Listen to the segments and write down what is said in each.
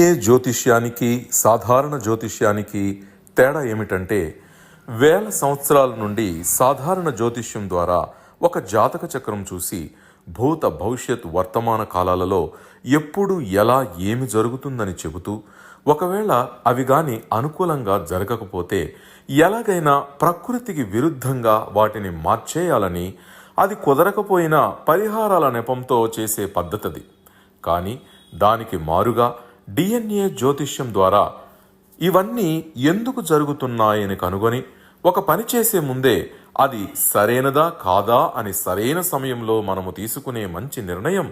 DNA జ్యోతిష్యానికి సాధారణ జ్యోతిష్యానికి తేడా ఏమిటంటే, వేల సంవత్సరాల నుండి సాధారణ జ్యోతిష్యం ద్వారా ఒక జాతక చక్రం చూసి భూత భవిష్యత్ వర్తమాన కాలాలలో ఎప్పుడు ఎలా ఏమి జరుగుతుందని చెబుతూ, ఒకవేళ అవి గాని అనుకూలంగా జరగకపోతే ఎలాగైనా ప్రకృతికి విరుద్ధంగా వాటిని మార్చేయాలని, అది కుదరకపోయినా పరిహారాల నెపంతో చేసే పద్ధతిది. కానీ దానికి మారుగా డిఎన్ఏ జ్యోతిష్యం ద్వారా ఇవన్నీ ఎందుకు జరుగుతున్నాయని కనుగొని ఒక పని చేసే ముందే అది సరైనదా కాదా అని సరైన సమయంలో మనము తీసుకునే మంచి నిర్ణయం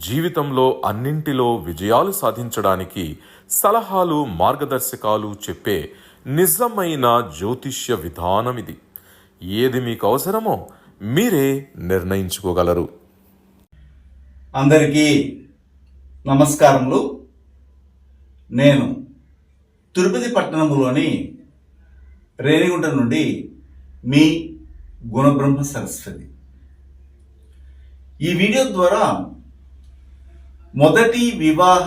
జీవితంలో అన్నింటిలో విజయాలు సాధించడానికి సలహాలు మార్గదర్శకాలు చెప్పే నిజమైన జ్యోతిష్య విధానం ఇది. ఏది మీకు అవసరమో మీరే నిర్ణయించుకోగలరు. అందరికీ నమస్కారములు. నేను తిరుపతి పట్టణంలోని రేణిగుంట నుండి మీ గుణబ్రహ్మ సరస్వతి. ఈ వీడియో ద్వారా మొదటి వివాహ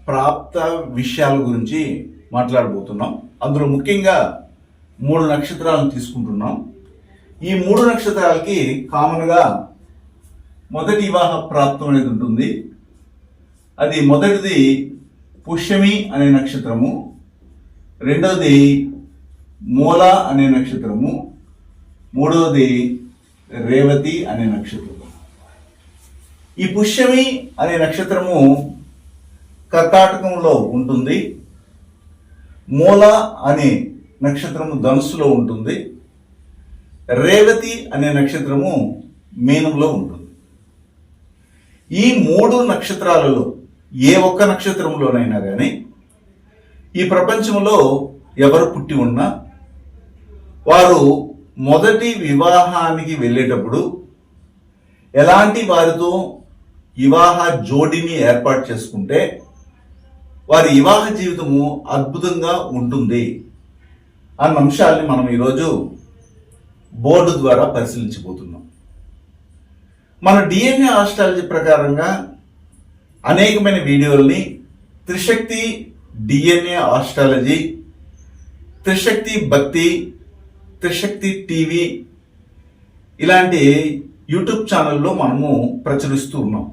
ప్రాప్త విషయాల గురించి మాట్లాడబోతున్నాం. అందులో ముఖ్యంగా 3 నక్షత్రాలను తీసుకుంటున్నాం. ఈ 3 నక్షత్రాలకి కామన్గా మొదటి వివాహ ప్రాప్తం అనేది ఉంటుంది. అది మొదటిది పుష్యమి అనే నక్షత్రము, రెండవది మూల అనే నక్షత్రము, మూడవది రేవతి అనే నక్షత్రము. ఈ పుష్యమి అనే నక్షత్రము కర్కాటకంలో ఉంటుంది, మూల అనే నక్షత్రము ధనుస్సులో ఉంటుంది, రేవతి అనే నక్షత్రము మీనంలో ఉంటుంది. ఈ 3 నక్షత్రాలలో ఏ ఒక్క నక్షత్రంలోనైనా కానీ ఈ ప్రపంచంలో ఎవరు పుట్టి ఉన్నా వారు మొదటి వివాహానికి వెళ్ళేటప్పుడు ఎలాంటి వారితో వివాహ జోడిని ఏర్పాటు చేసుకుంటే వారి వివాహ జీవితము అద్భుతంగా ఉంటుంది అన్న అంశాలని మనం ఈరోజు బోర్డు ద్వారా పరిశీలించబోతున్నాం. మన డిఎన్ఏ ఆస్ట్రాలజీ ప్రకారంగా అనేకమైన వీడియోల్ని త్రిశక్తి డిఎన్ఏ ఆస్ట్రాలజీ, త్రిశక్తి భక్తి, త్రిశక్తి టీవీ ఇలాంటి యూట్యూబ్ ఛానల్లో మనము ప్రచురిస్తూ ఉన్నాం.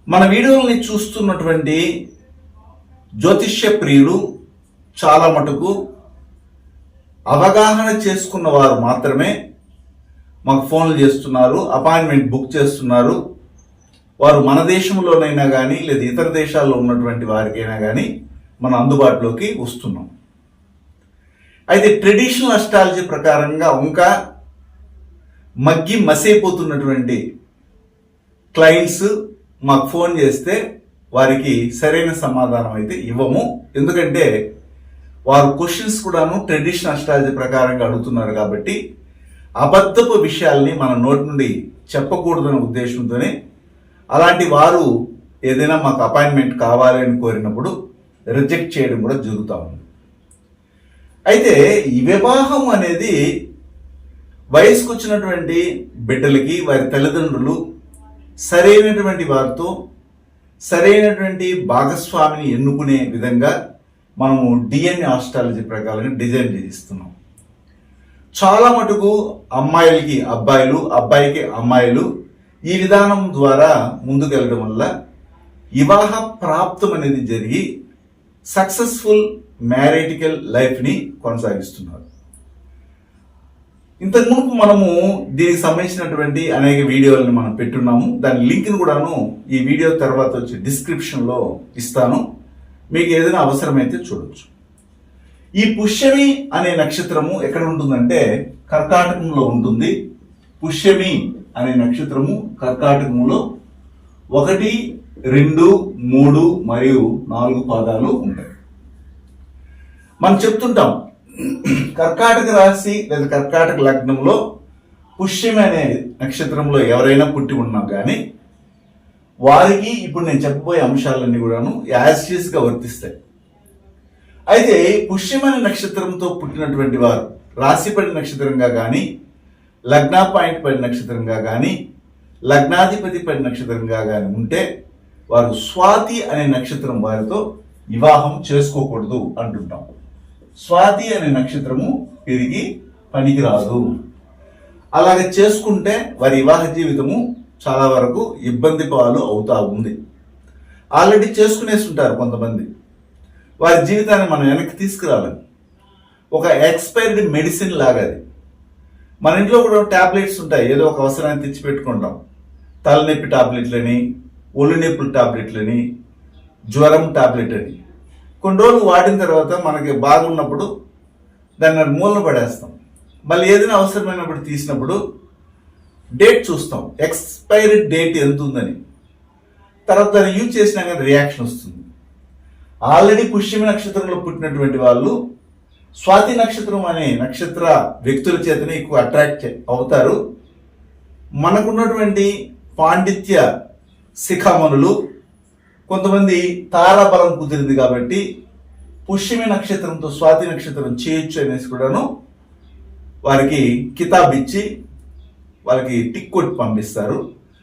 మన వీడియోల్ని చూస్తున్నటువంటి జ్యోతిష్య ప్రియులు చాలా మటుకు అవగాహన చేసుకున్న వారు మాత్రమే మాకు ఫోన్లు చేస్తున్నారు, అపాయింట్మెంట్ బుక్ చేస్తున్నారు. వారు మన దేశంలోనైనా కానీ లేదా ఇతర దేశాల్లో ఉన్నటువంటి వారికైనా కానీ మన అందుబాటులోకి వస్తున్నాం. అయితే ట్రెడిషనల్ అస్ట్రాలజీ ప్రకారంగా ఇంకా మగ్గి మసైపోతున్నటువంటి క్లయింట్స్ మాకు ఫోన్ చేస్తే వారికి సరైన సమాధానం అయితే ఇవ్వము. ఎందుకంటే వారు క్వశ్చన్స్ కూడాను ట్రెడిషనల్ అస్ట్రాలజీ ప్రకారంగా అడుగుతున్నారు కాబట్టి అబద్ధపు విషయాల్ని మన నోటి నుండి చెప్పకూడదనే ఉద్దేశంతోనే అలాంటి వారు ఏదైనా మాకు అపాయింట్మెంట్ కావాలి అని కోరినప్పుడు రిజెక్ట్ చేయడం కూడా జరుగుతూ ఉంది. అయితే ఈ వివాహం అనేది వయసుకు వచ్చినటువంటి బిడ్డలకి వారి తల్లిదండ్రులు సరైనటువంటి వారితో సరైనటువంటి భాగస్వామిని ఎన్నుకునే విధంగా మనము డిఎన్ఏ ఆస్ట్రాలజీ ప్రకారంగా డిజైన్ చేయిస్తున్నాం. చాలా మటుకు అమ్మాయిలకి అబ్బాయిలు, అబ్బాయికి అమ్మాయిలు ఈ విధానం ద్వారా ముందుకెళ్ళడం వల్ల వివాహ ప్రాప్తం అనేది జరిగి సక్సెస్ఫుల్ మ్యారేటికల్ లైఫ్ని కొనసాగిస్తున్నారు. ఇంతకు మునుపు మనము దీనికి సంబంధించినటువంటి అనేక వీడియోలను మనం పెట్టున్నాము. దాని లింక్ను కూడాను ఈ వీడియో తర్వాత వచ్చి డిస్క్రిప్షన్లో ఇస్తాను. మీకు ఏదైనా అవసరమైతే చూడొచ్చు. ఈ పుష్యమి అనే నక్షత్రము ఎక్కడ ఉంటుందంటే కర్కాటకంలో ఉంటుంది. పుష్యమి అనే నక్షత్రము కర్కాటకంలో 1, 2, 3 మరియు 4 పాదాలు ఉంటాయి. మనం చెప్తుంటాం కర్కాటక రాశి లేదా కర్కాటక లగ్నంలో పుష్యమి అనే నక్షత్రంలో ఎవరైనా పుట్టి ఉన్నా కానీ వారికి ఇప్పుడు నేను చెప్పబోయే అంశాలన్నీ కూడాను యాజిటీస్గా వర్తిస్తాయి. అయితే పుష్యమి అనే నక్షత్రంతో పుట్టినటువంటి వారు రాశిపడి నక్షత్రంగా కానీ, లగ్నా పాయింట్ పడి నక్షత్రంగా కానీ, లగ్నాధిపతి పడి నక్షత్రంగా కానీ ఉంటే వారు స్వాతి అనే నక్షత్రం వారితో వివాహం చేసుకోకూడదు అంటుంటాం. స్వాతి అనే నక్షత్రము వీరికి పనికిరాదు. అలాగే చేసుకుంటే వారి వివాహ జీవితము చాలా వరకు ఇబ్బంది పాలు అవుతా ఉంది. ఆల్రెడీ చేసుకునేసి ఉంటారు కొంతమంది. వారి జీవితాన్ని మనం వెనక్కి తీసుకురావాలి. ఒక ఎక్స్పైర్డ్ మెడిసిన్ లాగా అది. మన ఇంట్లో కూడా టాబ్లెట్స్ ఉంటాయి, ఏదో ఒక అవసరాన్ని తెచ్చి పెట్టుకుంటాం. తలనొప్పి టాబ్లెట్లని, ఒళ్ళు నొప్పుల టాబ్లెట్లని, జ్వరం టాబ్లెట్ అని. కొన్ని రోజులు వాడిన తర్వాత మనకి బాగున్నప్పుడు దాన్ని మూలన పడేస్తాం. మళ్ళీ ఏదైనా అవసరమైనప్పుడు తీసినప్పుడు డేట్ చూస్తాం, ఎక్స్పైరీ డేట్ ఎంత ఉందని. తర్వాత దాన్ని యూజ్ చేసినా కానీ రియాక్షన్ వస్తుంది. ఆల్రెడీ పుష్యమి నక్షత్రంలో పుట్టినటువంటి వాళ్ళు స్వాతి నక్షత్రం అనే నక్షత్ర వ్యక్తుల చేతనే ఎక్కువ అట్రాక్ట్ అవుతారు. మనకున్నటువంటి పాండిత్య శిఖామణులు కొంతమంది తారాబలం కుదిరింది కాబట్టి పుష్యమి నక్షత్రంతో స్వాతి నక్షత్రం చేయొచ్చు అనేసి కూడాను వారికి కితాబ్ ఇచ్చి వాళ్ళకి టిక్ కొట్టి పంపిస్తారు.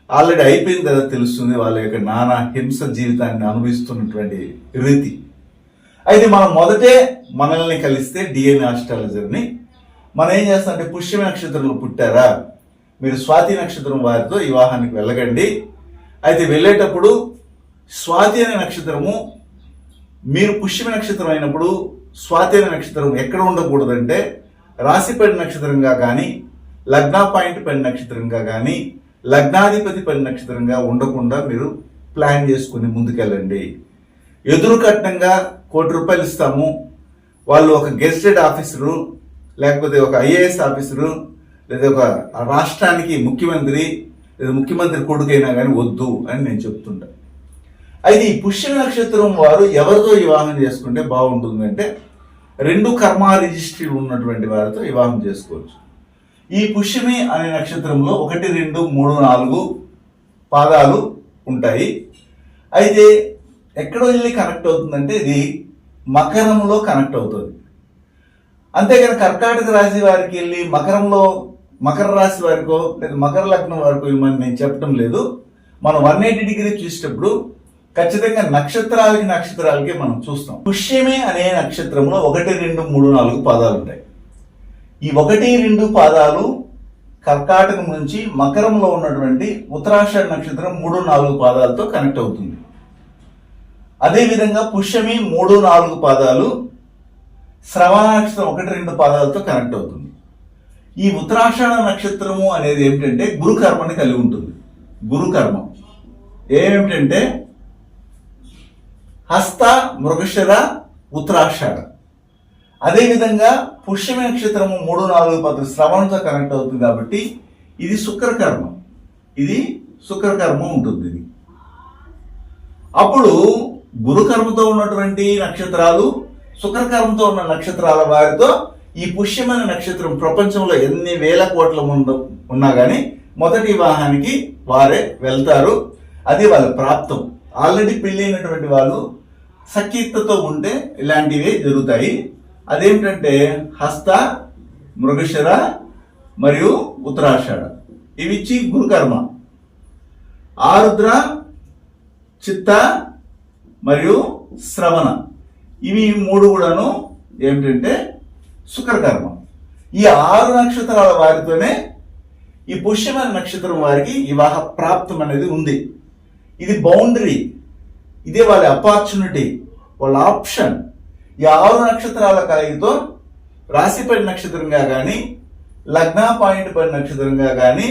ఆల్రెడీ అయిపోయిన తర్వాత తెలుస్తుంది వాళ్ళ యొక్క నానా హింస జీవితాన్ని అనుభవిస్తున్నటువంటి రీతి. అయితే మనం మొదటే మనల్ని కలిస్తే డిఎన్ఏ ఆస్ట్రాలజర్ని మనం ఏం చేస్తామంటే, పుష్యమి నక్షత్రంలో పుట్టారా, మీరు స్వాతి నక్షత్రం వారితో వివాహానికి వెళ్ళకండి. అయితే వెళ్ళేటప్పుడు స్వాతి అనే నక్షత్రము, మీరు పుష్యమి నక్షత్రం అయినప్పుడు స్వాతి అనే నక్షత్రం ఎక్కడ ఉండకూడదంటే రాశిపడి నక్షత్రంగా కానీ, లగ్నా పాయింట్ పడి నక్షత్రంగా కానీ, లగ్నాధిపతి పడి నక్షత్రంగా ఉండకుండా మీరు ప్లాన్ చేసుకుని ముందుకెళ్ళండి. ఎదురు కట్నంగా ₹1,00,00,000 ఇస్తాము, వాళ్ళు ఒక గెస్టెడ్ ఆఫీసరు, లేకపోతే ఒక ఐఏఎస్ ఆఫీసరు, లేదా ఒక రాష్ట్రానికి ముఖ్యమంత్రి, లేదా ముఖ్యమంత్రి కొడుకైనా కానీ వద్దు అని నేను చెప్తుంటా. అయితే ఈ పుష్యమి నక్షత్రం వారు ఎవరితో వివాహం చేసుకుంటే బాగుంటుందంటే 2 కర్మ రిజిస్ట్రీ ఉన్నటువంటి వారితో వివాహం చేసుకోవచ్చు. ఈ పుష్యమి అనే నక్షత్రంలో 1, 2, 3, 4 పాదాలు ఉంటాయి. అయితే ఎక్కడో వెళ్ళి కనెక్ట్ అవుతుందంటే ఇది మకరంలో కనెక్ట్ అవుతుంది. అంతేకాని కర్కాటక రాశి వారికి వెళ్ళి మకర రాశి వారికో లేదా మకర లగ్నం వారికో ఇవ్వమని నేను చెప్పడం లేదు. మనం 180 డిగ్రీ చూసేటప్పుడు ఖచ్చితంగా నక్షత్రాలకి మనం చూస్తాం. పుష్యమి అనే నక్షత్రంలో 1, 2, 3, 4 పాదాలు ఉంటాయి. ఈ 1, 2 పాదాలు కర్కాటకం నుంచి మకరంలో ఉన్నటువంటి ఉత్తరాషాఢ నక్షత్రం 3, 4 పాదాలతో కనెక్ట్ అవుతుంది. అదేవిధంగా పుష్యమి 3, 4 పాదాలు శ్రవణ నక్షత్రం 1, 2 పాదాలతో కనెక్ట్ అవుతుంది. ఈ ఉత్తరాషాఢ నక్షత్రము అనేది ఏమిటంటే గురుకర్మని కలిగి ఉంటుంది. గురుకర్మ ఏమిటంటే హస్త, మృగశిర, ఉత్తరాషాఢ. అదేవిధంగా పుష్యమి నక్షత్రము 3, 4 పాదాలు శ్రవణంతో కనెక్ట్ అవుతుంది కాబట్టి ఇది శుక్రకర్మ. ఇది శుక్రకర్మ ఉంటుంది. అప్పుడు గురుకర్మతో ఉన్నటువంటి నక్షత్రాలు, శుక్రకర్మతో ఉన్న నక్షత్రాల వారితో ఈ పుష్యమైన నక్షత్రం ప్రపంచంలో ఎన్ని వేల కోట్ల ముందు ఉన్నా కానీ మొదటి వివాహానికి వారే వెళ్తారు. అది వాళ్ళ ప్రాప్తం. ఆల్రెడీ పెళ్ళైనటువంటి వాళ్ళు సఖ్యతతో ఉంటే ఇలాంటివే జరుగుతాయి. అదేమిటంటే హస్త, మృగశిర మరియు ఉత్తరాషాఢ ఇవిచ్చి గురుకర్మ. ఆరుద్ర, చిత్త మరియు శ్రవణ ఇవి 3 కూడాను ఏమిటంటే శుక్రకర్మ. ఈ 6 నక్షత్రాల వారితోనే ఈ పుష్యమైన నక్షత్రం వారికి వివాహ ప్రాప్తం అనేది ఉంది. ఇది బౌండరీ, ఇదే వాళ్ళ ఆపర్చునిటీ, వాళ్ళ ఆప్షన్. ఈ 6 నక్షత్రాల కలయికతో రాశిపడి నక్షత్రంగా కానీ, లగ్నా పాయింట్ పడి నక్షత్రంగా కానీ,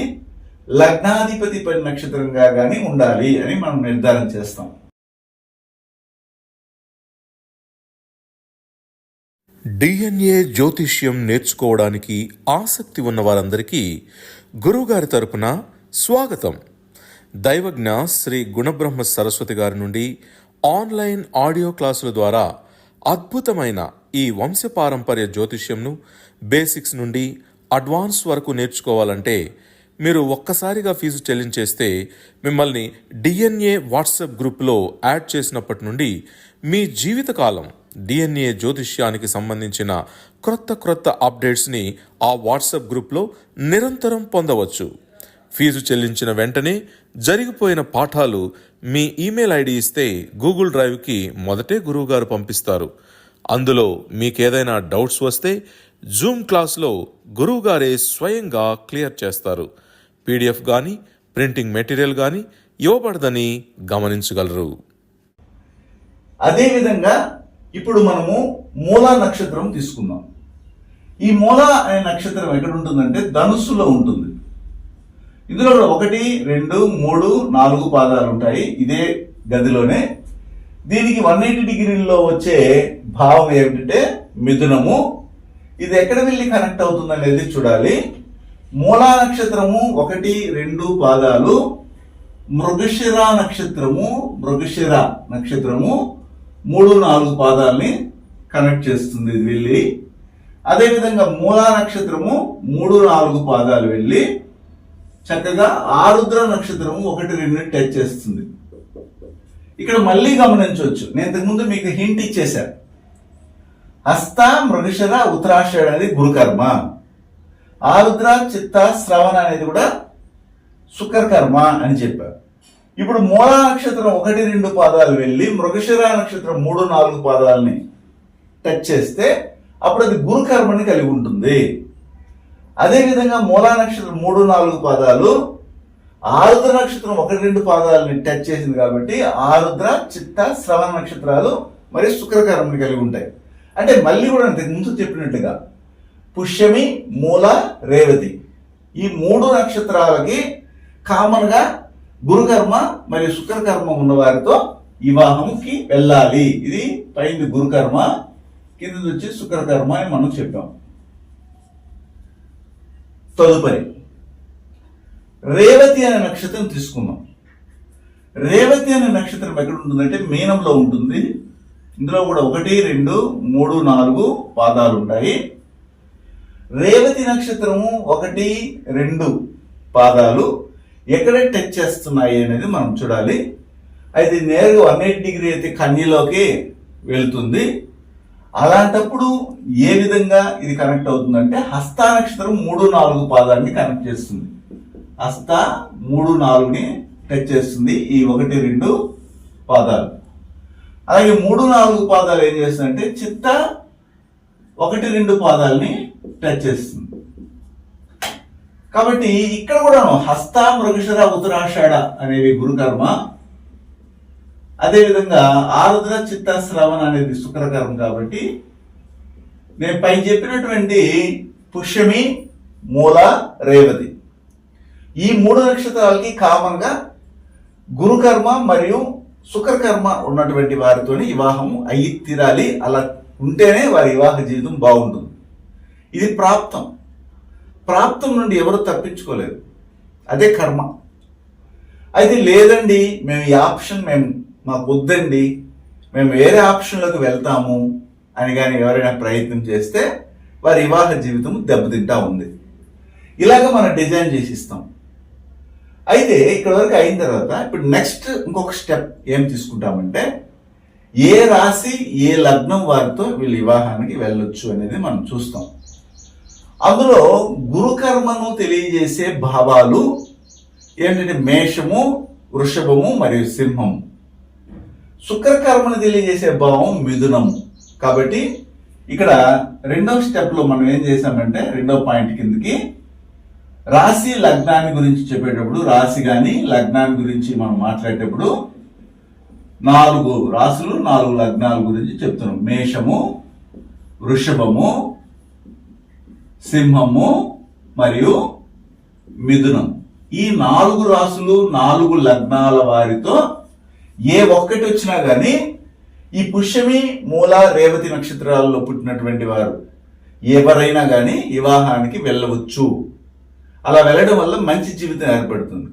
లగ్నాధిపతి పడి నక్షత్రంగా కానీ ఉండాలి అని మనం నిర్ధారణ చేస్తాం. డిఎన్ఏ జ్యోతిష్యం నేర్చుకోవడానికి ఆసక్తి ఉన్న వారందరికీ గురువుగారి తరపున స్వాగతం. దైవజ్ఞ శ్రీ గుణబ్రహ్మ సరస్వతి గారి నుండి ఆన్లైన్ ఆడియో క్లాసుల ద్వారా అద్భుతమైన ఈ వంశపారంపర్య జ్యోతిష్యంను బేసిక్స్ నుండి అడ్వాన్స్ వరకు నేర్చుకోవాలంటే మీరు ఒక్కసారిగా ఫీజు చెల్లించేస్తే మిమ్మల్ని డిఎన్ఏ వాట్సాప్ గ్రూప్లో యాడ్ చేసినప్పటి నుండి మీ జీవితకాలం డిఎన్ఏ జ్యోతిష్యానికి సంబంధించిన క్రొత్త అప్డేట్స్ని ఆ వాట్సాప్ గ్రూప్లో నిరంతరం పొందవచ్చు. ఫీజు చెల్లించిన వెంటనే జరిగిపోయిన పాఠాలు మీ ఈమెయిల్ ఐడి ఇస్తే గూగుల్ డ్రైవ్కి మొదటే గురువుగారు పంపిస్తారు. అందులో మీకేదైనా డౌట్స్ వస్తే జూమ్ క్లాస్లో గురువుగారే స్వయంగా క్లియర్ చేస్తారు. పీడిఎఫ్ కానీ ప్రింటింగ్ మెటీరియల్ కానీ ఇవ్వబడదని గమనించగలరు. అదేవిధంగా ఇప్పుడు మనము మూలా నక్షత్రం తీసుకుందాం. ఈ మూలా అనే నక్షత్రం ఎక్కడ ఉంటుందంటే ధనుస్సులో ఉంటుంది. ఇందులో 1, 2, 3, 4 పాదాలు ఉంటాయి. ఇదే గదిలోనే దీనికి 180 డిగ్రీల్లో వచ్చే భావం ఏమిటంటే మిథునము. ఇది ఎక్కడ వెళ్ళి కనెక్ట్ అవుతుంది అనేది చూడాలి. మూలా నక్షత్రము 1, 2 పాదాలు, మృగశిర నక్షత్రము 3, 4 పాదాలని కనెక్ట్ చేస్తుంది ఇది వెళ్ళి. అదేవిధంగా మూలా నక్షత్రము 3, 4 పాదాలు వెళ్ళి చక్కగా ఆరుద్ర నక్షత్రము 1, 2 టచ్ చేస్తుంది. ఇక్కడ మళ్ళీ గమనించవచ్చు, నేను ఇంతకుముందు మీకు హింట్ ఇచ్చేశాను. హస్త, మృగశిర, ఉత్తరాషాఢ అనేది గురుకర్మ, ఆరుద్ర, చిత్త, శ్రవణ అనేది కూడా శుక్రకర్మ అని చెప్పారు. ఇప్పుడు మూలా నక్షత్రం 1, 2 పాదాలు వెళ్ళి మృగశిర నక్షత్రం 3, 4 పాదాలని టచ్ చేస్తే అప్పుడు అది గురుకర్మని కలిగి ఉంటుంది. అదేవిధంగా మూలా నక్షత్రం 3, 4 పాదాలు ఆరుద్ర నక్షత్రం 1, 2 పాదాలని టచ్ చేసింది కాబట్టి ఆరుద్ర, చిత్త, శ్రవణ నక్షత్రాలు మరియు శుక్రకర్మని కలిగి ఉంటాయి. అంటే మళ్ళీ కూడా ఇంతకు ముందు చెప్పినట్టుగా పుష్యమి, మూల, రేవతి ఈ 3 నక్షత్రాలకి కామన్ గా గురుకర్మ మరియు శుక్రకర్మ ఉన్న వారితో వివాహంకి వెళ్ళాలి. ఇది పైంది గురుకర్మ, కిందది వచ్చి శుక్రకర్మ అని మనం చెప్పాం. తదుపరి రేవతి అనే నక్షత్రం తీసుకుందాం. రేవతి అనే నక్షత్రం ఎక్కడ ఉంటుందంటే మీనంలో ఉంటుంది. ఇందులో కూడా 1, 2, 3, 4 పాదాలు ఉంటాయి. రేవతి నక్షత్రము 1, 2 పాదాలు ఎక్కడ టచ్ చేస్తున్నాయి అనేది మనం చూడాలి. అయితే నేరుగా 180 డిగ్రీ అయితే కన్యలోకి వెళ్తుంది. అలాంటప్పుడు ఏ విధంగా ఇది కనెక్ట్ అవుతుందంటే హస్త నక్షత్రం 3, 4 పాదాన్ని కనెక్ట్ చేస్తుంది. హస్త 3, 4ని టచ్ చేస్తుంది ఈ 1, 2 పాదాలు. అలాగే 3, 4 పాదాలు ఏం చేస్తుందంటే చిత్త 1, 2 పాదాలని టచ్ చేస్తుంది. కాబట్టి ఇక్కడ కూడా హస్త, మృగశిర, ఉత్తరాషాఢ అనేవి గురుకర్మ, అదేవిధంగా ఆరుద్ర, చిత్త, శ్రవణ అనేది శుక్రకర్మ. కాబట్టి నేను పై చెప్పినటువంటి పుష్యమి, మూల, రేవతి ఈ 3 నక్షత్రాలకి కామన్ గా గురుకర్మ మరియు శుక్రకర్మ ఉన్నటువంటి వారితో వివాహం అయ్యి తీరాలి. అలా ఉంటేనే వారి వివాహ జీవితం బాగుంటుంది. ఇది ప్రాప్తం. ప్రాప్తం నుండి ఎవరు తప్పించుకోలేరు, అదే కర్మ. అయితే లేదండి మేము ఈ ఆప్షన్ మాకు వద్దండి, మేము వేరే ఆప్షన్లోకి వెళ్తాము అని కానీ ఎవరైనా ప్రయత్నం చేస్తే వారి వివాహ జీవితం దెబ్బతింటా ఉంది. ఇలాగ మనం డిజైన్ చేసి ఇస్తాం. అయితే ఇక్కడ వరకు అయిన తర్వాత ఇప్పుడు నెక్స్ట్ ఇంకొక స్టెప్ ఏం తీసుకుంటామంటే ఏ రాశి ఏ లగ్నం వారితో వీళ్ళు వివాహానికి వెళ్ళొచ్చు అనేది మనం చూస్తాం. అందులో గురుకర్మను తెలియజేసే భావాలు ఏంటంటే మేషము, వృషభము మరియు సింహము. శుక్రకర్మను తెలియజేసే భావం మిథునము. కాబట్టి ఇక్కడ రెండవ స్టెప్ లో మనం ఏం చేసామంటే రెండవ పాయింట్ కిందకి రాశి లగ్నాన్ని గురించి చెప్పేటప్పుడు, రాశి కానీ లగ్నాన్ని గురించి మనం మాట్లాడేటప్పుడు 4 రాశులు 4 లగ్నాల గురించి చెప్తున్నాం. మేషము, వృషభము, సింహము మరియు మిథునం. ఈ 4 రాశులు 4 లగ్నాల వారితో ఏ ఒక్కటి వచ్చినా కానీ ఈ పుష్యమి, మూల, రేవతి నక్షత్రాలలో పుట్టినటువంటి వారు ఎవరైనా కానీ వివాహానికి వెళ్ళవచ్చు. అలా వెళ్ళడం వల్ల మంచి జీవితం ఏర్పడుతుంది.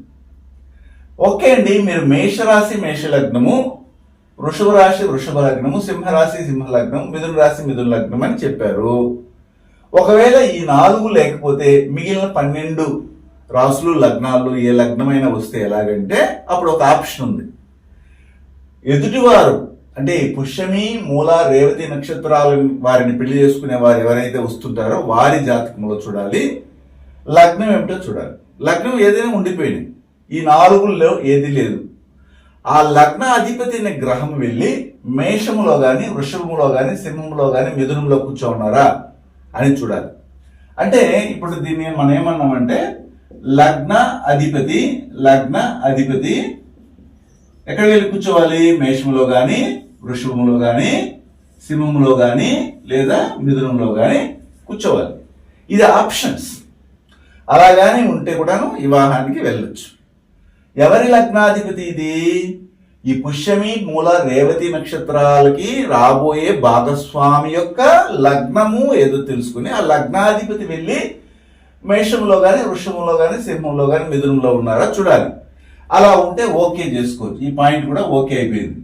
ఓకే అండి, మీరు మేషరాశి మేష లగ్నము, వృషభ రాశి వృషభ లగ్నము, సింహరాశి సింహ లగ్నం, మిథున రాశి మిథున లగ్నం అని చెప్పారు. ఒకవేళ ఈ 4 లేకపోతే మిగిలిన 12 రాశులు లగ్నాలు ఏ లగ్నమైనా వస్తే ఎలాగంటే అప్పుడు ఒక ఆప్షన్ ఉంది. ఎదుటివారు అంటే పుష్యమి, మూల, రేవతి నక్షత్రాలు వారిని పెళ్లి చేసుకునే వారు ఎవరైతే వస్తుంటారో వారి జాతకంలో చూడాలి, లగ్నం ఏమిటో చూడాలి. లగ్నం ఏదైనా ఉండిపోయింది. ఈ 4లో ఏది లేదు. ఆ లగ్న అధిపతి అనే గ్రహం వెళ్ళి మేషములో గాని, వృషభములో గాని, సింహంలో గాని, మిథునంలో కూర్చోన్నారా అని చూడాలి. అంటే ఇప్పుడు దీన్ని మనం ఏమన్నామంటే లగ్న అధిపతి ఎక్కడ వెళ్ళి కూర్చోవాలి? మేషములో గాని, వృషభములో గాని, సింహంలో గాని, లేదా మిథునంలో గాని కూర్చోవాలి. ఇది ఆప్షన్స్. అలాగాని ఉంటే కూడాను వివాహానికి వెళ్ళొచ్చు. ఎవరి లగ్నాధిపతి ఇది? ఈ పుష్యమి, మూల, రేవతి నక్షత్రాలకి రాబోయే భాగస్వామి యొక్క లగ్నము ఏదో తెలుసుకుని ఆ లగ్నాధిపతి వెళ్ళి మేషంలో కానీ, వృషభంలో కానీ, సింహంలో కానీ, మిథునంలో ఉన్నారా చూడాలి. అలా ఉంటే ఓకే చేసుకోవచ్చు. ఈ పాయింట్ కూడా ఓకే అయిపోయింది.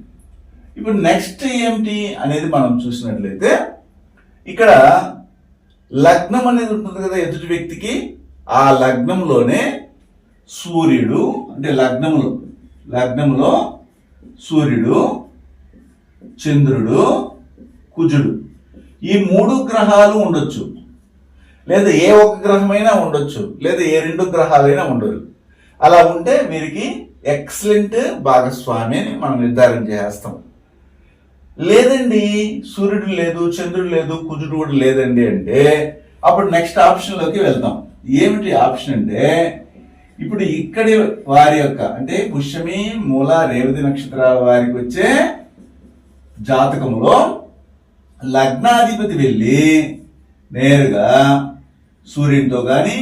ఇప్పుడు నెక్స్ట్ ఏమిటి అనేది మనం చూసినట్లయితే ఇక్కడ లగ్నం అనేది ఉంటుంది కదా ఎదుటి వ్యక్తికి. ఆ లగ్నంలోనే సూర్యుడు, అంటే లగ్నంలో సూర్యుడు, చంద్రుడు, కుజుడు, ఈ 3 గ్రహాలు ఉండొచ్చు. లేదా ఏ ఒక్క గ్రహమైనా ఉండొచ్చు, లేదా ఏ 2 గ్రహాలైనా ఉండదు. అలా ఉంటే వీరికి ఎక్సలెంట్ భాగస్వామి అని మనం నిర్ధారణ చేస్తాం. లేదండి సూర్యుడు లేదు, చంద్రుడు లేదు, కుజుడు కూడా లేదండి అంటే అప్పుడు నెక్స్ట్ ఆప్షన్లోకి వెళ్తాం. ఏమిటి ఆప్షన్ అంటే ఇప్పుడు ఇక్కడి వారి యొక్క అంటే పుష్యమి, మూల, రేవతి నక్షత్రాల వారికి వచ్చే జాతకంలో లగ్నాధిపతి వెళ్ళి నేరుగా సూర్యునితో కానీ,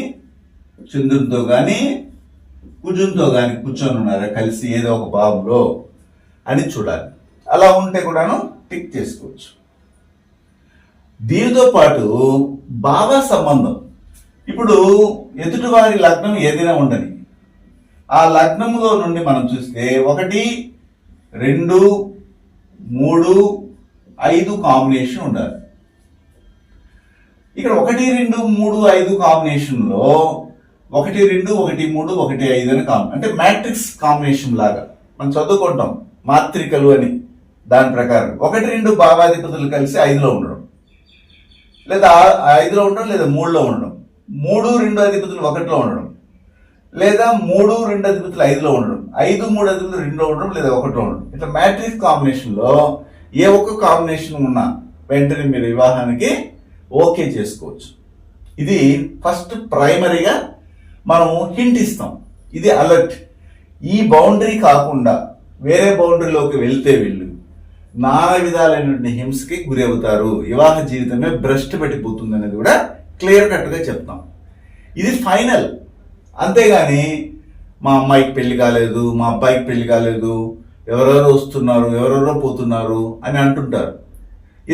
చంద్రునితో కానీ, కుజునితో కానీ కూర్చొని ఉన్నారా కలిసి ఏదో ఒక భావంలో అని చూడాలి. అలా ఉంటే కూడాను టిక్ చేసుకోవచ్చు. దీనితో పాటు భావ సంబంధం. ఇప్పుడు ఎదుటివారి లగ్నం ఏదైనా ఉండని ఆ లగ్నములో నుండి మనం చూస్తే 1, 2, 3, 5 కాంబినేషన్ ఉండాలి. ఇక్కడ 1, 2, 3, 5 కాంబినేషన్ లో 1, 2, 1, 3, 1, 5 అని అంటే మ్యాట్రిక్స్ కాంబినేషన్ లాగా మనం చదువుకుంటాం మాత్రికలు అని. దాని ప్రకారం 1, 2 భావాధిపతులు కలిసి 5లో ఉండడం, లేదా 5లో ఉండడం, లేదా 3లో ఉండడం, 3, 2 అధిపతులు 1లో ఉండడం, లేదా 3, 2 అధిపతులు 5లో ఉండడం, 5, 3 అధిపతులు 2లో ఉండడం, లేదా 1లో ఉండడం. ఇట్లా మ్యాట్రిక్స్ కాంబినేషన్ లో ఏ ఒక్క కాంబినేషన్ ఉన్నా వెంటనే మీరు వివాహానికి ఓకే చేసుకోవచ్చు. ఇది ఫస్ట్ ప్రైమరీగా మనం హింట్ ఇస్తాం. ఇది అలర్ట్. ఈ బౌండరీ కాకుండా వేరే బౌండరీలోకి వెళ్తే వీళ్ళు నానా విధాలైనటువంటి హింసకి గురి అవుతారు, వివాహ జీవితమే భ్రష్టు పెట్టిపోతుంది అనేది కూడా క్లియర్ కట్గా చెప్తాం. ఇది ఫైనల్. అంతేగాని మా అమ్మాయికి పెళ్లి కాలేదు, మా అబ్బాయికి పెళ్లి కాలేదు, ఎవరెవరో వస్తున్నారు, ఎవరెవరో పోతున్నారు అని అంటుంటారు.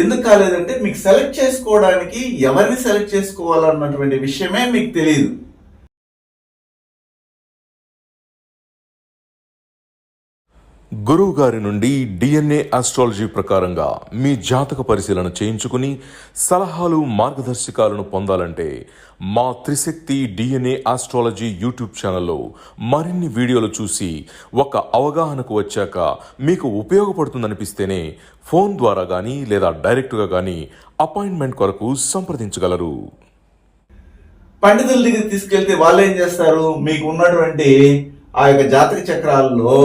ఎందుకు కాలేదంటే మీకు సెలెక్ట్ చేసుకోవడానికి ఎవరిని సెలెక్ట్ చేసుకోవాలన్నటువంటి విషయమే మీకు తెలియదు. గురువు గారి నుండి DNA ఆస్ట్రాలజీ ప్రకారంగా మీ జాతక పరిశీలన చేయించుకుని సలహాలు, మార్గదర్శకాలను పొందాలంటే మా త్రిశక్తి DNA ఆస్ట్రాలజీ యూట్యూబ్ ఛానల్లో మరిన్ని వీడియోలు చూసి ఒక అవగాహనకు వచ్చాక మీకు ఉపయోగపడుతుందనిపిస్తేనే ఫోన్ ద్వారా కానీ లేదా డైరెక్ట్గా కానీ అపాయింట్మెంట్ కొరకు సంప్రదించగలరు. పండితుల దగ్గర తీసుకెళ్తే వాళ్ళు ఏం చేస్తారు? మీకు ఉన్నటువంటి ఆ యొక్క జాతక చక్రాల్లో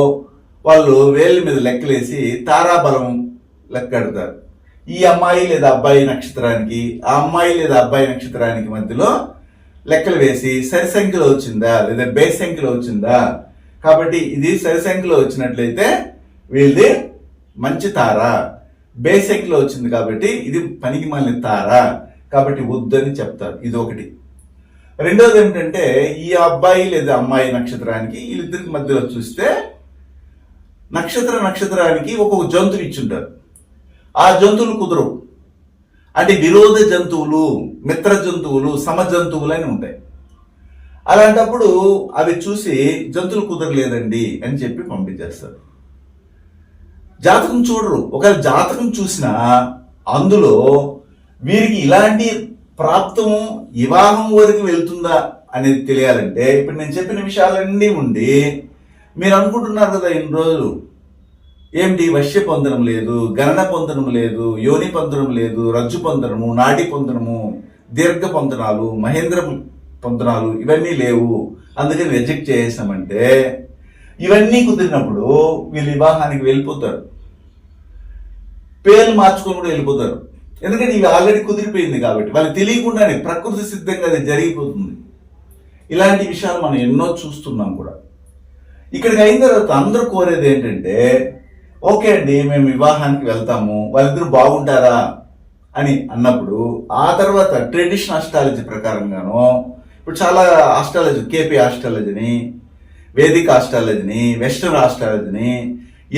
వాళ్ళు వేళ్ళ మీద లెక్కలేసి తారాబలం లెక్కెడతారు. ఈ అమ్మాయి లేదా అబ్బాయి నక్షత్రానికి, ఆ అమ్మాయి లేదా అబ్బాయి నక్షత్రానికి మధ్యలో లెక్కలు వేసి సరి సంఖ్యలో వచ్చిందా లేదా బేస్ సంఖ్యలో వచ్చిందా, కాబట్టి ఇది సరి సంఖ్యలో వచ్చినట్లయితే వీళ్ళది మంచి తార, బేస్ సంఖ్యలో వచ్చింది కాబట్టి ఇది పనికి మాలిన తార, కాబట్టి వద్దని చెప్తారు. ఇది ఒకటి. రెండోది ఏమిటంటే ఈ అబ్బాయి లేదా అమ్మాయి నక్షత్రానికి వీళ్ళిద్దరికి మధ్యలో చూస్తే నక్షత్రానికి ఒక్కొక్క జంతువు ఇచ్చుంటారు. ఆ జంతువులు కుదరవు. అంటే విరోధ జంతువులు, మిత్ర జంతువులు, సమ జంతువులు అని ఉంటాయి. అలాంటప్పుడు అవి చూసి జంతువులు కుదరలేదండి అని చెప్పి పంపించేస్తారు. జాతకం చూడరు. ఒకవేళ జాతకం చూసినా అందులో వీరికి ఇలాంటి ప్రాప్తము వివాహం వరకు వెళ్తుందా అనేది తెలియాలంటే ఇప్పుడు నేను చెప్పిన విషయాలన్నీ ఉండి మీరు అనుకుంటున్నారు కదా ఇన్ని రోజులు ఏమిటి వశ్య పొందడం లేదు, గణన పొందడం లేదు, యోని పొందడం లేదు, రజ్జు పొందడము, నాడి పొందడము, దీర్ఘ పొందనాలు, మహేంద్ర పొంతనాలు ఇవన్నీ లేవు, అందుకని రిజెక్ట్ చేసామంటే ఇవన్నీ కుదిరినప్పుడు వీళ్ళు వివాహానికి వెళ్ళిపోతారు. పేర్లు మార్చుకొని కూడా వెళ్ళిపోతారు. ఎందుకంటే ఇవి ఆల్రెడీ కుదిరిపోయింది కాబట్టి వాళ్ళకి తెలియకుండానే ప్రకృతి సిద్ధంగా అది జరిగిపోతుంది. ఇలాంటి విషయాలు మనం ఎన్నో చూస్తున్నాం కూడా. ఇక్కడికి అయిన తర్వాత అందరూ కోరేది ఏంటంటే, ఓకే అండి మేము వివాహానికి వెళ్తాము, వాళ్ళిద్దరూ బాగుంటారా అని అన్నప్పుడు ఆ తర్వాత ట్రెడిషన్ ఆస్ట్రాలజీ ప్రకారంగానో, ఇప్పుడు చాలా ఆస్ట్రాలజీ, కేపీ ఆస్ట్రాలజీని, వేదిక ఆస్ట్రాలజీని, వెస్టర్న్ ఆస్ట్రాలజీని,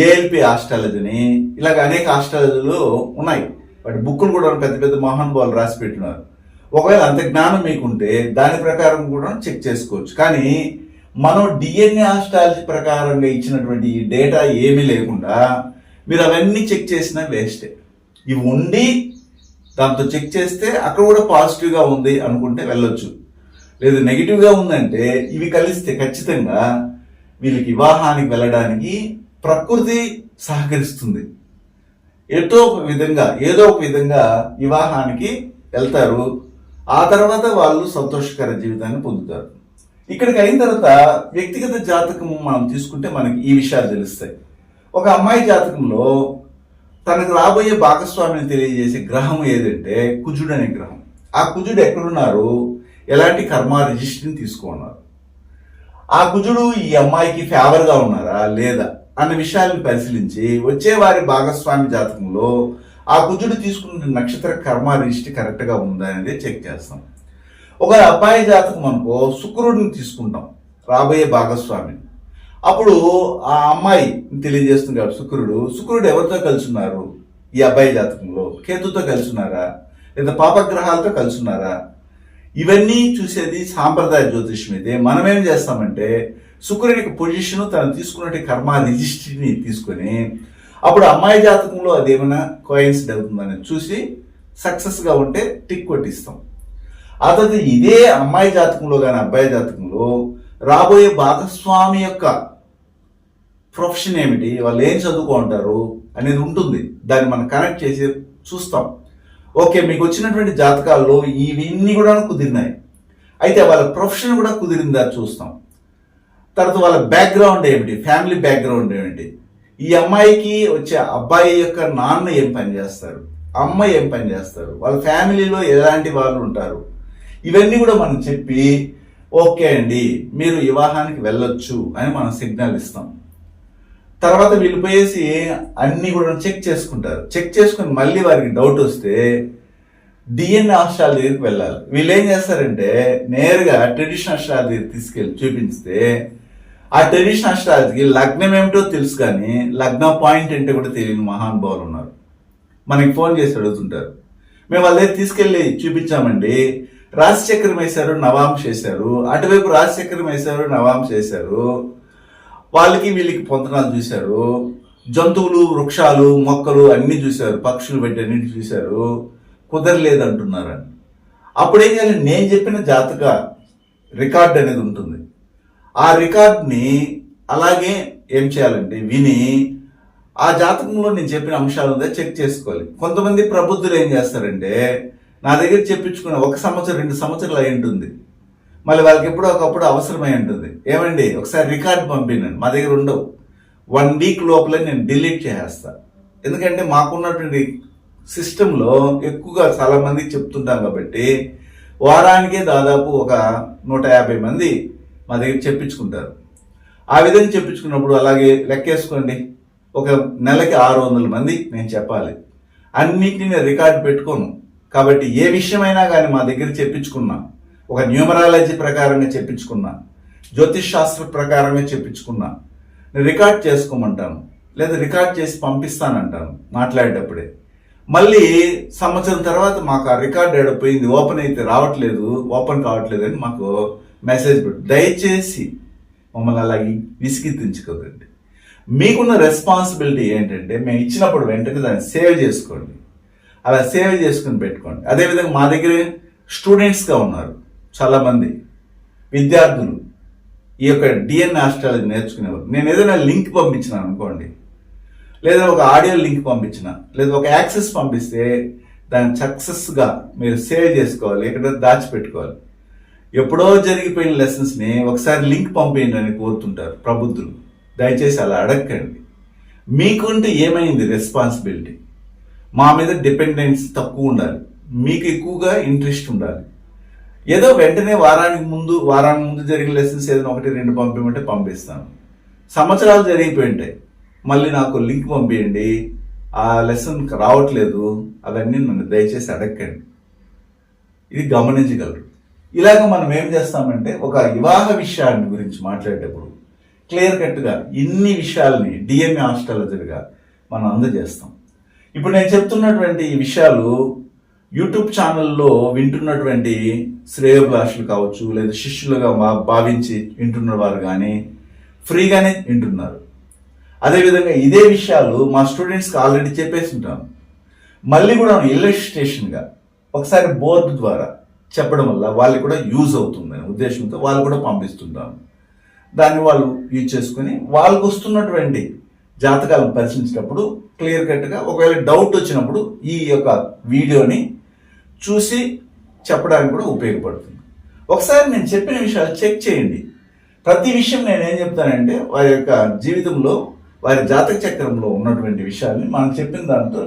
ఏఎల్పి ఆస్ట్రాలజీని, ఇలాగ అనేక ఆస్ట్రాలజీలు ఉన్నాయి. వాటి బుక్కులు కూడా పెద్ద పెద్ద మహానుభావులు రాసి పెట్టినారు. ఒకవేళ అంత జ్ఞానం మీకుంటే దాని ప్రకారం కూడా చెక్ చేసుకోవచ్చు. కానీ మనం డిఎన్ఏ ఆస్ట్రాలజీ ప్రకారంగా ఇచ్చినటువంటి ఈ డేటా ఏమీ లేకుండా మీరు అవన్నీ చెక్ చేసినా వేస్టే. ఇవి ఉండి దాంతో చెక్ చేస్తే అక్కడ కూడా పాజిటివ్గా ఉంది అనుకుంటే వెళ్ళొచ్చు. లేదు నెగిటివ్గా ఉందంటే ఇవి కలిస్తే ఖచ్చితంగా వీళ్ళకి వివాహానికి వెళ్ళడానికి ప్రకృతి సహకరిస్తుంది. ఏదో ఒక విధంగా వివాహానికి వెళ్తారు. ఆ తర్వాత వాళ్ళు సంతోషకర జీవితాన్ని పొందుతారు. ఇక్కడికి అయిన తర్వాత వ్యక్తిగత జాతకం మనం తీసుకుంటే మనకి ఈ విషయాలు తెలుస్తాయి. ఒక అమ్మాయి జాతకంలో తనకు రాబోయే భాగస్వామిని తెలియజేసే గ్రహం ఏదంటే కుజుడు అనే గ్రహం. ఆ కుజుడు ఎక్కడున్నారు, ఎలాంటి కర్మ రిజిస్ట్రీని తీసుకున్నారు, ఆ కుజుడు ఈ అమ్మాయికి ఫేవర్గా ఉన్నారా లేదా అన్న విషయాలను పరిశీలించి వచ్చే వారి భాగస్వామి జాతకంలో ఆ కుజుడు తీసుకున్న నక్షత్ర కర్మ రిజిస్ట్రీ కరెక్ట్గా ఉందా అనేది చెక్ చేస్తాం. ఒక అబ్బాయి జాతకం అనుకో శుక్రుడిని తీసుకుంటాం రాబోయే భాగస్వామిని. అప్పుడు ఆ అమ్మాయి తెలియజేస్తుంది కాబట్టి శుక్రుడు ఎవరితో కలిసి ఉన్నారు, ఈ అబ్బాయి జాతకంలో కేతుతో కలిసి ఉన్నారా లేదా పాపగ్రహాలతో కలిసి ఉన్నారా, ఇవన్నీ చూసేది సాంప్రదాయ జ్యోతిష్యం. అయితే మనం ఏం చేస్తామంటే శుక్రుడికి పొజిషన్ తను తీసుకున్నట్టు కర్మ రిజిస్ట్రీని తీసుకొని అప్పుడు అమ్మాయి జాతకంలో అదేమైనా కోయిన్సిడ్ అవుతుందని చూసి సక్సెస్గా ఉంటే టిక్ కొట్టిస్తాం. ఆ తర్వాత ఇదే అమ్మాయి జాతకంలో కానీ అబ్బాయి జాతకంలో రాబోయే భాగస్వామి యొక్క ప్రొఫెషన్ ఏమిటి, వాళ్ళు ఏం చదువుకుంటారు అనేది ఉంటుంది. దాన్ని మనం కనెక్ట్ చేసి చూస్తాం. ఓకే మీకు వచ్చినటువంటి జాతకాల్లో ఇవన్నీ కూడా కుదిరినాయి, అయితే వాళ్ళ ప్రొఫెషన్ కూడా కుదిరిందా చూస్తాం. తర్వాత వాళ్ళ బ్యాక్గ్రౌండ్ ఏమిటి, ఫ్యామిలీ బ్యాక్గ్రౌండ్ ఏమిటి, ఈ అమ్మాయికి వచ్చే అబ్బాయి యొక్క నాన్న ఏం పని చేస్తారు, అమ్మ ఏం పని చేస్తారు, వాళ్ళ ఫ్యామిలీలో ఎలాంటి వాళ్ళు ఉంటారు, ఇవన్నీ కూడా మనం చెప్పి ఓకే అండి మీరు వివాహానికి వెళ్ళొచ్చు అని మనం సిగ్నల్ ఇస్తాం. తర్వాత వీళ్ళు పోయేసి అన్ని కూడా చెక్ చేసుకుంటారు. చెక్ చేసుకుని మళ్ళీ వారికి డౌట్ వస్తే డిఎన్ఏ ఆస్ట్రాలజీ దగ్గరికి వెళ్ళాలి. వీళ్ళు ఏం చేస్తారంటే నేరుగా ట్రెడిషనల్ ఆస్ట్రాలజీ దగ్గరికి తీసుకెళ్ళి చూపిస్తే ఆ ట్రెడిషనల్ ఆస్ట్రాలజీకి లగ్నం ఏమిటో తెలుసు కానీ లగ్న పాయింట్ అంటే కూడా తెలియని మహానుభావులు ఉన్నారు. మనకి ఫోన్ చేసి అడుగుతుంటారు. మేము వాళ్ళ దగ్గర తీసుకెళ్ళి చూపించామండి, రాశి చక్రం వేశారు, నవాంశ వేశారు, అటువైపు రాశి చక్రం వేశారు, నవాంశ వేశారు, వాళ్ళకి వీళ్ళకి పొంతనాలు చూశారు, జంతువులు వృక్షాలు మొక్కలు అన్ని చూశారు, పక్షులు పెట్టి అన్నింటి చూశారు, కుదరలేదు అంటున్నారని. అప్పుడు ఏం చేయాలి, నేను చెప్పిన జాతక రికార్డ్ అనేది ఉంటుంది. ఆ రికార్డ్ని అలాగే ఏం చేయాలంటే విని ఆ జాతకంలో నేను చెప్పిన అంశాలు ఉందా చెక్ చేసుకోవాలి. కొంతమంది ప్రబుద్ధులు ఏం చేస్తారంటే నా దగ్గర చెప్పించుకున్న 1 సంవత్సరం 2 సంవత్సరాలు అయి ఉంటుంది, మళ్ళీ వాళ్ళకి ఎప్పుడో ఒకప్పుడు అవసరమై ఉంటుంది. ఏమండి ఒకసారి రికార్డ్ పంపినండి, మా దగ్గర ఉండవు, 1 వీక్ లోపల నేను డిలీట్ చేసేస్తా. ఎందుకంటే మాకున్నటువంటి సిస్టంలో ఎక్కువగా చాలా మందికి చెప్తుంటాం కాబట్టి వారానికే దాదాపు ఒక 150 మంది మా దగ్గర చెప్పించుకుంటారు. ఆ విధంగా చెప్పించుకున్నప్పుడు అలాగే లెక్కేసుకోండి, ఒక నెలకి 600 మంది నేను చెప్పాలి. అన్నిటిని నేను రికార్డు పెట్టుకోను కాబట్టి ఏ విషయమైనా కానీ మా దగ్గర చెప్పించుకున్నా, ఒక న్యూమరాలజీ ప్రకారంగా చెప్పించుకున్నా, జ్యోతిష్ శాస్త్ర ప్రకారంగా చెప్పించుకున్నా, నేను రికార్డ్ చేసుకోమంటాను లేదా రికార్డ్ చేసి పంపిస్తానంటాను మాట్లాడేటప్పుడే. మళ్ళీ సంవత్సరం తర్వాత మాకు ఆ రికార్డ్ ఏడపోయింది, ఓపెన్ అయితే రావట్లేదు, ఓపెన్ కావట్లేదు అని మాకు మెసేజ్ పెట్టు. దయచేసి మమ్మల్ని అలాగే విసిగిద్దించుకోదండి. మీకున్న రెస్పాన్సిబిలిటీ ఏంటంటే మేము ఇచ్చినప్పుడు వెంటనే దాన్ని సేవ్ చేసుకోండి, అలా సేవ్ చేసుకుని పెట్టుకోండి. అదేవిధంగా మా దగ్గర స్టూడెంట్స్గా ఉన్నారు చాలామంది విద్యార్థులు, ఈ యొక్క డిఎన్ఏ ఆస్ట్రాలజీ నేర్చుకునేవారు. నేను ఏదైనా లింక్ పంపించిన అనుకోండి, లేదా ఒక ఆడియో లింక్ పంపించిన, లేదా ఒక యాక్సెస్ పంపిస్తే దాన్ని సక్సెస్గా మీరు సేవ్ చేసుకోవాలి, ఎక్కడ దాచిపెట్టుకోవాలి. ఎప్పుడో జరిగిపోయిన లెసన్స్ని ఒకసారి లింక్ పంపేయండి అని కోరుతుంటారు ప్రబుద్ధులు. దయచేసి అలా అడగండి. మీకుంటే ఏమైంది రెస్పాన్సిబిలిటీ? మా మీద డిపెండెన్స్ తక్కువ ఉండాలి, మీకు ఎక్కువగా ఇంట్రెస్ట్ ఉండాలి. ఏదో వెంటనే వారానికి ముందు జరిగిన లెసన్స్ ఏదైనా 1-2 పంపించమంటే పంపిస్తాను. సంవత్సరాలు జరిగిపోయి ఉంటాయి, మళ్ళీ నాకు లింక్ పంపించండి, ఆ లెసన్ రావట్లేదు, అవన్నీ నన్ను దయచేసి అడగండి. ఇది గమనించగలరు. ఇలాగ మనం ఏం చేస్తామంటే ఒక వివాహ విషయాన్ని గురించి మాట్లాడేటప్పుడు క్లియర్ కట్గా ఇన్ని విషయాలని డిఎంఏ ఆస్ట్రాలజర్గా మనం అందజేస్తాం. ఇప్పుడు నేను చెప్తున్నటువంటి ఈ విషయాలు యూట్యూబ్ ఛానల్లో వింటున్నటువంటి శ్రేయోభిలాషులు కావచ్చు, లేదా శిష్యులుగా భావించి వింటున్న వారు కానీ ఫ్రీగానే వింటున్నారు. అదేవిధంగా ఇదే విషయాలు మా స్టూడెంట్స్కి ఆల్రెడీ చెప్పేసి ఉంటాను. మళ్ళీ కూడా ఇల్లస్ట్రేషన్గా ఒకసారి బోర్డు ద్వారా చెప్పడం వల్ల వాళ్ళకి కూడా యూజ్ అవుతుందనే ఉద్దేశంతో వాళ్ళు కూడా పంపిస్తుంటాను. దాన్ని వాళ్ళు యూజ్ చేసుకుని వాళ్ళకు వస్తున్నటువంటి జాతకాలను పరిశీలించినప్పుడు క్లియర్ కట్గా ఒకవేళ డౌట్ వచ్చినప్పుడు ఈ యొక్క వీడియోని చూసి చెప్పడానికి కూడా ఉపయోగపడుతుంది. ఒకసారి నేను చెప్పిన విషయాలు చెక్ చేయండి. ప్రతి విషయం నేను ఏం చెప్తానంటే వారి యొక్క జీవితంలో వారి జాతక చక్రంలో ఉన్నటువంటి విషయాల్ని మనం చెప్పిన దాంతో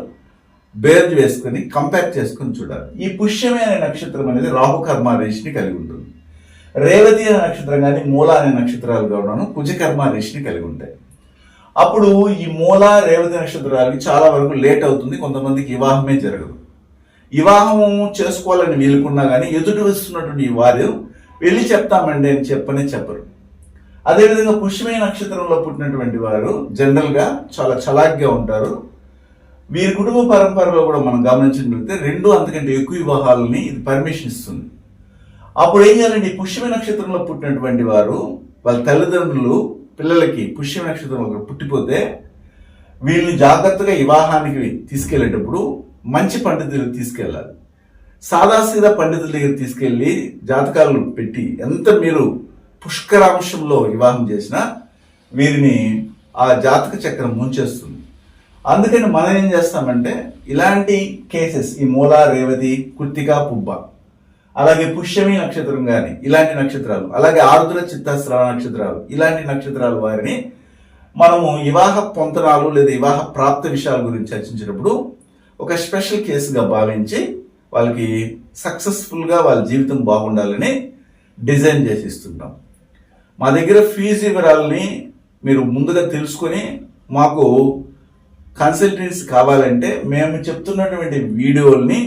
బేర్ వేసుకుని కంపేర్ చేసుకుని చూడాలి. ఈ పుష్యమే అనే నక్షత్రం అనేది రాహుకర్మ రేషిని కలిగి ఉంటుంది. రేవతి అనే నక్షత్రం కానీ మూల అనే నక్షత్రాలు కావడం కుజకర్మ రేషిని కలిగి ఉంటాయి. అప్పుడు ఈ మూల రేవతి నక్షత్రాలకి చాలా వరకు లేట్ అవుతుంది, కొంతమందికి వివాహమే జరగదు. వివాహము చేసుకోవాలని వీలుకున్నా కానీ ఎదుటి వస్తున్నటువంటి వారు వెళ్ళి చెప్తామండి అని చెప్పరు. అదేవిధంగా పుష్యమే నక్షత్రంలో పుట్టినటువంటి వారు జనరల్గా చాలా చలాక్గా ఉంటారు. వీరి కుటుంబ పరంపరలో కూడా మనం గమనించినట్లయితే 2 అంతకంటే ఎక్కువ వివాహాలని ఇది పర్మిషన్ ఇస్తుంది. అప్పుడు ఏం చేయాలండి, పుష్యమే నక్షత్రంలో పుట్టినటువంటి వారు వాళ్ళ తల్లిదండ్రులు పిల్లలకి పుష్యమే నక్షత్రంలో పుట్టిపోతే వీళ్ళని జాగ్రత్తగా వివాహానికి తీసుకెళ్లేటప్పుడు మంచి పండితులకు తీసుకెళ్ళాలి. సాదాసీదా పండితుల దగ్గర తీసుకెళ్లి జాతకాలను పెట్టి ఎంత మీరు పుష్కరాంశంలో వివాహం చేసినా వీరిని ఆ జాతక చక్రం ముంచేస్తుంది. అందుకని మనం ఏం చేస్తామంటే ఇలాంటి కేసెస్ ఈ మూల రేవతి కృత్తిక పుబ్బ అలాగే పుష్యమి నక్షత్రం కానీ ఇలాంటి నక్షత్రాలు, అలాగే ఆరుద్ర చిత్తాశ్రవ నక్షత్రాలు ఇలాంటి నక్షత్రాల వారిని మనము వివాహ పొంతనాలు లేదా వివాహ ప్రాప్త విషయాల గురించి చర్చించినప్పుడు ఒక స్పెషల్ కేసుగా భావించి వాళ్ళకి సక్సెస్ఫుల్గా వాళ్ళ జీవితం బాగుండాలని డిజైన్ చేసి ఇస్తుంటాం. మా దగ్గర ఫీజు వివరాలని మీరు ముందుగా తెలుసుకొని మాకు కన్సల్టెన్సీ కావాలంటే మేము చెప్తున్నటువంటి వీడియోల్ని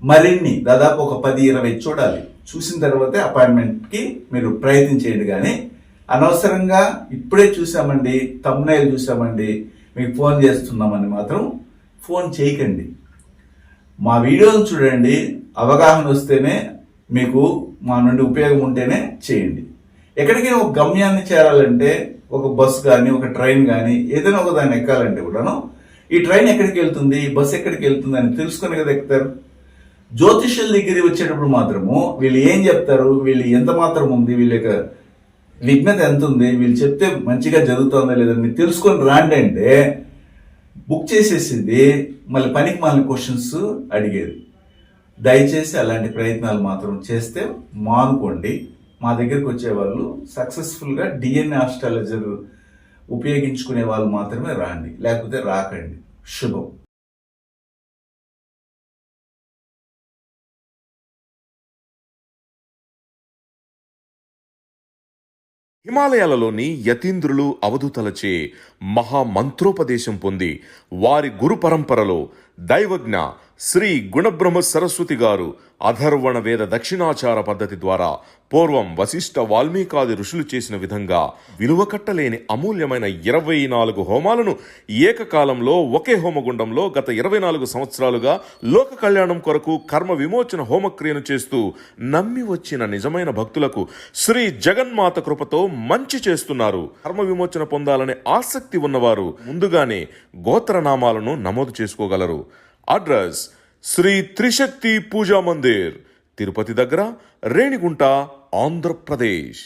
మరిన్ని దాదాపు ఒక 10-20 చూడాలి. చూసిన తర్వాతే అపాయింట్మెంట్కి మీరు ప్రయత్నం చేయండి. కానీ అనవసరంగా ఇప్పుడే చూసామండి, థంబ్నెయిల్ చూసామండి, మీకు ఫోన్ చేస్తున్నామని మాత్రం ఫోన్ చేయకండి. మా వీడియోలు చూడండి, అవగాహన వస్తేనే మీకు మా నుండి ఉపయోగం ఉంటేనే చేయండి. ఎక్కడికైనా ఒక గమ్యాన్ని చేరాలంటే ఒక బస్సు కానీ ఒక ట్రైన్ కానీ ఏదైనా ఒక దాన్ని ఎక్కాలంటే కూడాను ఈ ట్రైన్ ఎక్కడికి వెళ్తుంది, ఈ బస్సు ఎక్కడికి వెళ్తుంది అని తెలుసుకుని కదా ఎక్కుతారు. జ్యోతిష్యుల దగ్గర వచ్చేటప్పుడు మాత్రము వీళ్ళు ఏం చెప్తారు, వీళ్ళు ఎంత మాత్రం ఉంది, వీళ్ళ యొక్క విఘ్నత ఎంత ఉంది, వీళ్ళు చెప్తే మంచిగా జరుగుతుందా లేదని తెలుసుకొని రాండి అంటే బుక్ చేసేసింది, మళ్ళీ పనికి మళ్ళీ క్వశ్చన్స్ అడిగేది. దయచేసి అలాంటి ప్రయత్నాలు మాత్రం చేస్తే మానుకోండి. మా దగ్గరికి వచ్చే వాళ్ళు సక్సెస్ఫుల్గా డిఎన్ఏ ఆస్ట్రాలజర్ ఉపయోగించుకునే వాళ్ళు మాత్రమే రాండి, లేకపోతే రాకండి. శుభం. హిమాలయాలలోని యతీంద్రులు అవధూతలచే మహామంత్రోపదేశం పొంది వారి గురు పరంపరలో దైవజ్ఞ శ్రీ గుణబ్రహ్మ సరస్వతి గారు అధర్వణ వేద దక్షిణాచార పద్ధతి ద్వారా పూర్వం వశిష్ఠ వాల్మీకాది ఋషులు చేసిన విధంగా విలువ కట్టలేని అమూల్యమైన 24 హోమాలను ఏకకాలంలో ఒకే హోమగుండంలో గత 24 సంవత్సరాలుగా లోక కళ్యాణం కొరకు కర్మ విమోచన హోమక్రియను చేస్తూ నమ్మి వచ్చిన నిజమైన భక్తులకు శ్రీ జగన్మాత కృపతో మంచి చేస్తున్నారు. కర్మ విమోచన పొందాలనే ఆసక్తి ఉన్నవారు ముందుగానే గోత్రనామాలను నమోదు చేసుకోగలరు. అడ్రస్ శ్రీ త్రిశక్తి పూజా మందిర్, తిరుపతి దగ్గర, రేణిగుంట, ఆంధ్రప్రదేశ్.